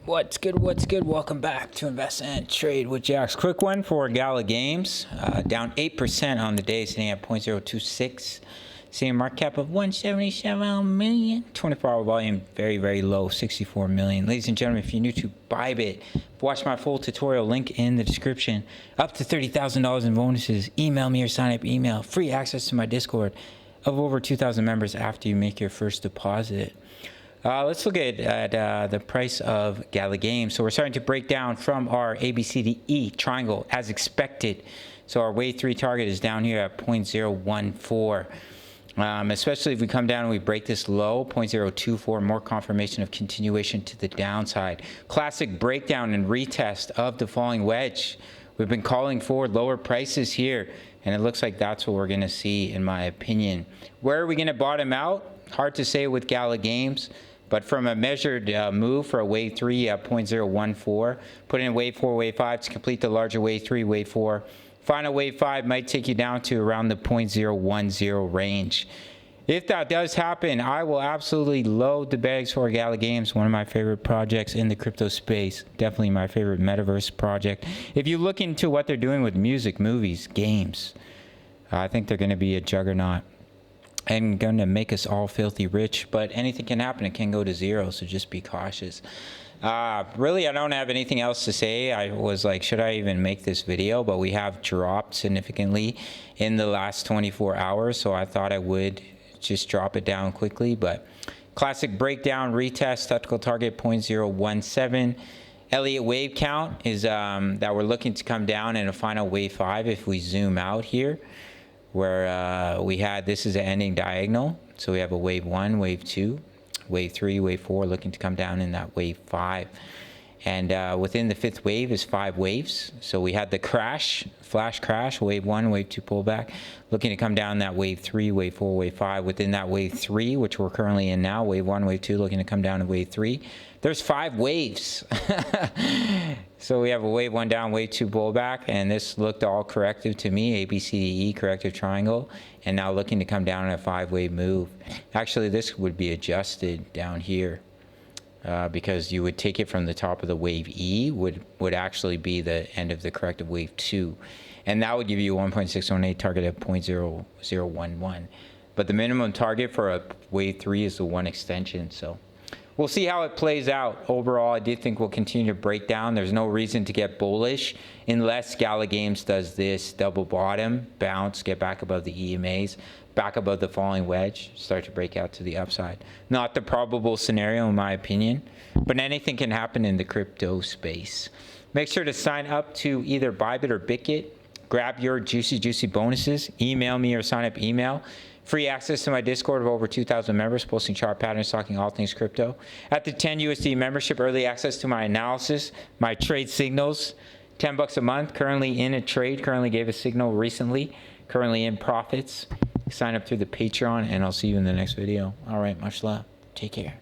What's good? What's good? Welcome back to Invest and Trade with Jax. Quick one for Gala Games. Down 8% on the day, sitting at 0.026. Seeing a market cap of 177 million. 24-hour volume, very, very low, 64 million. Ladies and gentlemen, if you're new to Bybit, watch my full tutorial, link in the description. Up to $30,000 in bonuses. Email me or sign up email. Free access to my Discord of over 2,000 members after you make your first deposit. Let's look at the price of Gala Games. So we're starting to break down from our ABCDE triangle as expected. So our wave 3 target is down here at 0.014. Especially if we come down and we break this low, 0.024, more confirmation of continuation to the downside. Classic breakdown and retest of the falling wedge. We've been calling for lower prices here, and it looks like that's what we're going to see, in my opinion. Where are we going to bottom out? Hard to say with Gala Games. But from a measured move for a wave 3 at 0.014, put in wave 4, wave 5 to complete the larger wave 3, wave 4. Final wave 5 might take you down to around the 0.010 range. If that does happen, I will absolutely load the bags for Gala Games, one of my favorite projects in the crypto space. Definitely my favorite metaverse project. If you look into what they're doing with music, movies, games, I think they're going to be a juggernaut and going to make us all filthy rich, but anything can happen. It can go to zero, so just be cautious. Really, I don't have anything else to say. I was like, should I even make this video? But we have dropped significantly in the last 24 hours, so I thought I would just drop it down quickly. But classic breakdown, retest, technical target 0.017. Elliott wave count is that we're looking to come down in a final wave 5 if we zoom out here, where we had, this is an ending diagonal. So we have a wave 1, wave 2, wave 3, wave 4, looking to come down in that wave 5. And within the 5th wave is 5 waves. So we had the crash, flash crash, wave 1, wave 2 pullback, looking to come down that wave 3, wave 4, wave 5. Within that wave 3, which we're currently in now, wave 1, wave 2, looking to come down to wave 3. There's 5 waves. So we have a wave 1 down, wave 2 pullback, and this looked all corrective to me, ABCDE, corrective triangle, and now looking to come down in a 5-wave move. Actually, this would be adjusted down here. Because you would take it from the top of the wave E, would actually be the end of the corrective wave 2. And that would give you 1.618 target of 0.0011. But the minimum target for a wave 3 is the 1 extension. So we'll see how it plays out. Overall, I do think we'll continue to break down. There's no reason to get bullish unless Gala Games does this double bottom, bounce, get back above the EMAs, back above the falling wedge, start to break out to the upside. Not the probable scenario in my opinion, but anything can happen in the crypto space. Make sure to sign up to either Bybit or Bitget. Grab your juicy bonuses. Email me or sign up email. Free access to my Discord of over 2,000 members, posting chart patterns, talking all things crypto. At the 10 USD membership, early access to my analysis, my trade signals, $10 a month. Currently in a trade, currently gave a signal recently, currently in profits. Sign up through the Patreon, and I'll see you in the next video. All right, much love. Take care.